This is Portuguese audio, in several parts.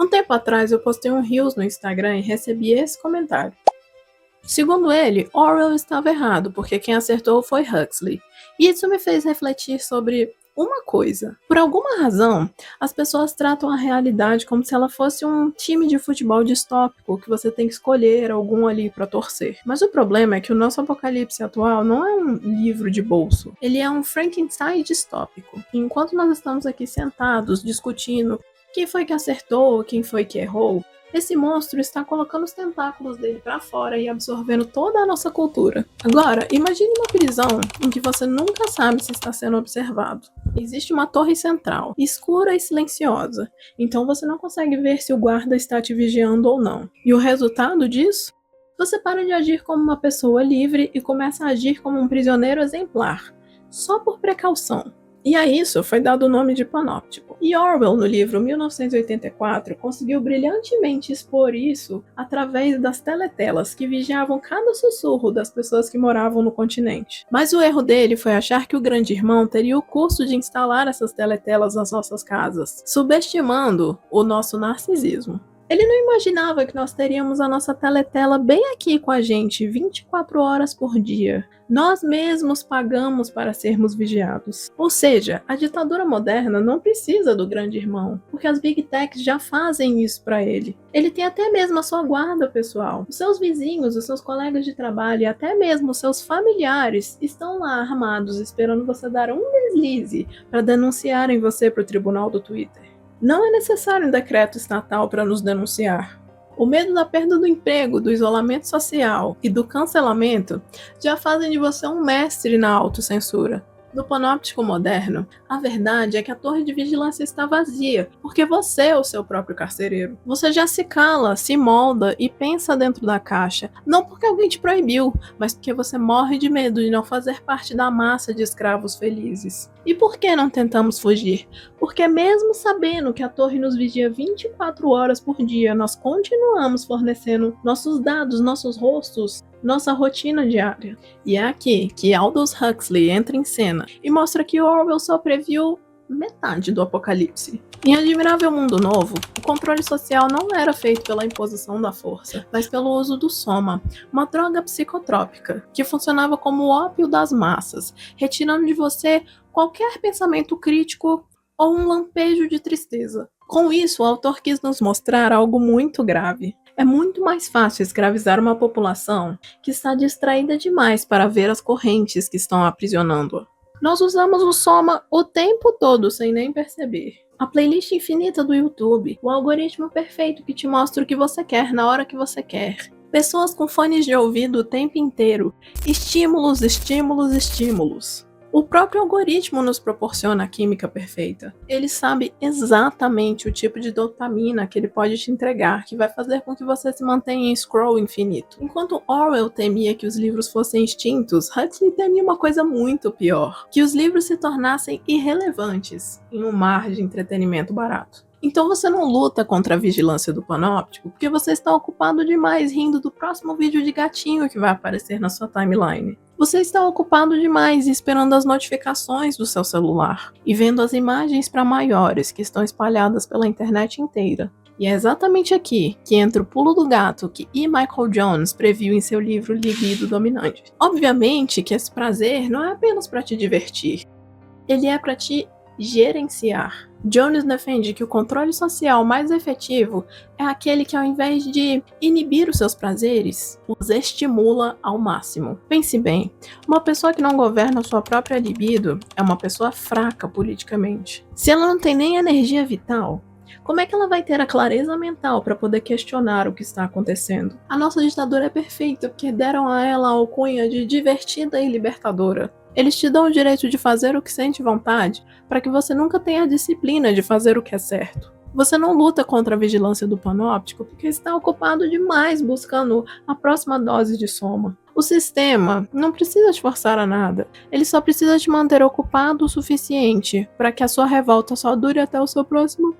Um tempo atrás eu postei um Reels no Instagram e recebi esse comentário. Segundo ele, Orwell estava errado, porque quem acertou foi Huxley. E isso me fez refletir sobre uma coisa. Por alguma razão, as pessoas tratam a realidade como se ela fosse um time de futebol distópico, que você tem que escolher algum ali para torcer. Mas o problema é que o nosso apocalipse atual não é um livro de bolso. Ele é um Frankenstein distópico. E enquanto nós estamos aqui sentados, discutindo quem foi que acertou, quem foi que errou, esse monstro está colocando os tentáculos dele para fora e absorvendo toda a nossa cultura. Agora, imagine uma prisão em que você nunca sabe se está sendo observado. Existe uma torre central, escura e silenciosa, então você não consegue ver se o guarda está te vigiando ou não. E o resultado disso? Você para de agir como uma pessoa livre e começa a agir como um prisioneiro exemplar, só por precaução. E a isso foi dado o nome de panóptico. E Orwell, no livro 1984, conseguiu brilhantemente expor isso através das teletelas que vigiavam cada sussurro das pessoas que moravam no continente. Mas o erro dele foi achar que o grande irmão teria o custo de instalar essas teletelas nas nossas casas, subestimando o nosso narcisismo. Ele não imaginava que nós teríamos a nossa teletela bem aqui com a gente, 24 horas por dia. Nós mesmos pagamos para sermos vigiados. Ou seja, a ditadura moderna não precisa do grande irmão, porque as Big Techs já fazem isso para ele. Ele tem até mesmo a sua guarda pessoal. Os seus vizinhos, os seus colegas de trabalho e até mesmo os seus familiares estão lá armados, esperando você dar um deslize para denunciarem você para o tribunal do Twitter. Não é necessário um decreto estatal para nos denunciar. O medo da perda do emprego, do isolamento social e do cancelamento já fazem de você um mestre na autocensura. No panóptico moderno, a verdade é que a torre de vigilância está vazia, porque você é o seu próprio carcereiro. Você já se cala, se molda e pensa dentro da caixa, não porque alguém te proibiu, mas porque você morre de medo de não fazer parte da massa de escravos felizes. E por que não tentamos fugir? Porque mesmo sabendo que a torre nos vigia 24 horas por dia, nós continuamos fornecendo nossos dados, nossos rostos, nossa rotina diária. E é aqui que Aldous Huxley entra em cena e mostra que Orwell só previu metade do apocalipse. Em Admirável Mundo Novo, o controle social não era feito pela imposição da força, mas pelo uso do soma, uma droga psicotrópica, que funcionava como o ópio das massas, retirando de você qualquer pensamento crítico ou um lampejo de tristeza. Com isso, o autor quis nos mostrar algo muito grave. É muito mais fácil escravizar uma população que está distraída demais para ver as correntes que estão aprisionando-a. Nós usamos o soma o tempo todo sem nem perceber. A playlist infinita do YouTube, o algoritmo perfeito que te mostra o que você quer na hora que você quer. Pessoas com fones de ouvido o tempo inteiro. Estímulos, estímulos, estímulos. O próprio algoritmo nos proporciona a química perfeita. Ele sabe exatamente o tipo de dopamina que ele pode te entregar, que vai fazer com que você se mantenha em scroll infinito. Enquanto Orwell temia que os livros fossem extintos, Huxley temia uma coisa muito pior, que os livros se tornassem irrelevantes em um mar de entretenimento barato. Então você não luta contra a vigilância do panóptico, porque você está ocupado demais rindo do próximo vídeo de gatinho que vai aparecer na sua timeline. Você está ocupado demais esperando as notificações do seu celular e vendo as imagens para maiores que estão espalhadas pela internet inteira. E é exatamente aqui que entra o pulo do gato que E. Michael Jones previu em seu livro Libido Dominante. Obviamente que esse prazer não é apenas para te divertir, ele é para te gerenciar. Jones defende que o controle social mais efetivo é aquele que, ao invés de inibir os seus prazeres, os estimula ao máximo. Pense bem, uma pessoa que não governa sua própria libido é uma pessoa fraca politicamente. Se ela não tem nem energia vital, como é que ela vai ter a clareza mental para poder questionar o que está acontecendo? A nossa ditadura é perfeita porque deram a ela a alcunha de divertida e libertadora. Eles te dão o direito de fazer o que sente vontade, para que você nunca tenha a disciplina de fazer o que é certo. Você não luta contra a vigilância do panóptico porque está ocupado demais buscando a próxima dose de soma. O sistema não precisa te forçar a nada, ele só precisa te manter ocupado o suficiente para que a sua revolta só dure até o seu próximo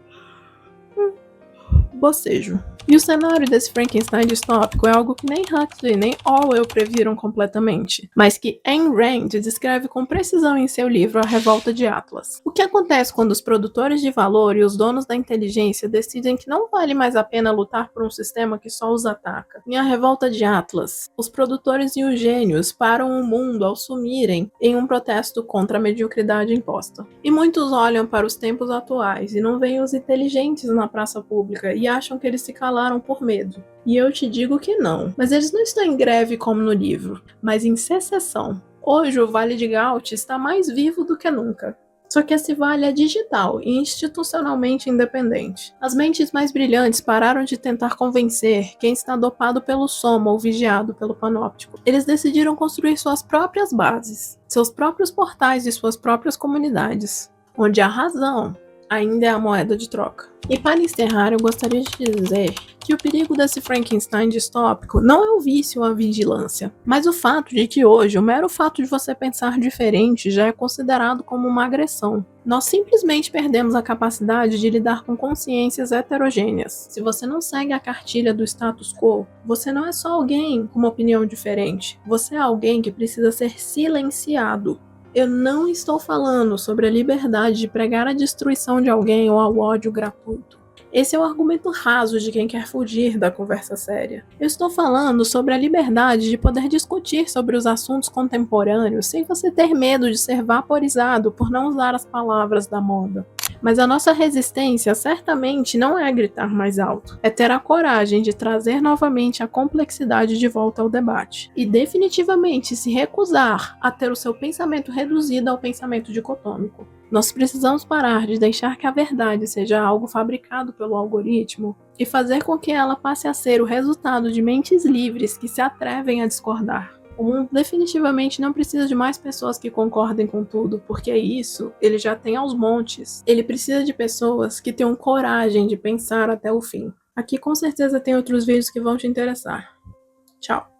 bocejo. E o cenário desse Frankenstein distópico é algo que nem Huxley nem Orwell previram completamente, mas que Ayn Rand descreve com precisão em seu livro A Revolta de Atlas. O que acontece quando os produtores de valor e os donos da inteligência decidem que não vale mais a pena lutar por um sistema que só os ataca? Em A Revolta de Atlas, os produtores e os gênios param o mundo ao sumirem em um protesto contra a mediocridade imposta. E muitos olham para os tempos atuais e não veem os inteligentes na praça pública e acham que eles se calaram por medo. E eu te digo que não. Mas eles não estão em greve como no livro, mas em secessão. Hoje o Vale de Gaut está mais vivo do que nunca. Só que esse vale é digital e institucionalmente independente. As mentes mais brilhantes pararam de tentar convencer quem está dopado pelo soma ou vigiado pelo panóptico. Eles decidiram construir suas próprias bases, seus próprios portais e suas próprias comunidades, onde a razão ainda é a moeda de troca. E para encerrar, eu gostaria de dizer que o perigo desse Frankenstein distópico não é o vício ou a vigilância, mas o fato de que hoje o mero fato de você pensar diferente já é considerado como uma agressão. Nós simplesmente perdemos a capacidade de lidar com consciências heterogêneas. Se você não segue a cartilha do status quo, você não é só alguém com uma opinião diferente, você é alguém que precisa ser silenciado. Eu não estou falando sobre a liberdade de pregar a destruição de alguém ou ao ódio gratuito. Esse é o argumento raso de quem quer fugir da conversa séria. Eu estou falando sobre a liberdade de poder discutir sobre os assuntos contemporâneos sem você ter medo de ser vaporizado por não usar as palavras da moda. Mas a nossa resistência certamente não é gritar mais alto, é ter a coragem de trazer novamente a complexidade de volta ao debate. E definitivamente se recusar a ter o seu pensamento reduzido ao pensamento dicotômico. Nós precisamos parar de deixar que a verdade seja algo fabricado pelo algoritmo e fazer com que ela passe a ser o resultado de mentes livres que se atrevem a discordar. O mundo definitivamente não precisa de mais pessoas que concordem com tudo, porque isso ele já tem aos montes. Ele precisa de pessoas que tenham coragem de pensar até o fim. Aqui com certeza tem outros vídeos que vão te interessar. Tchau!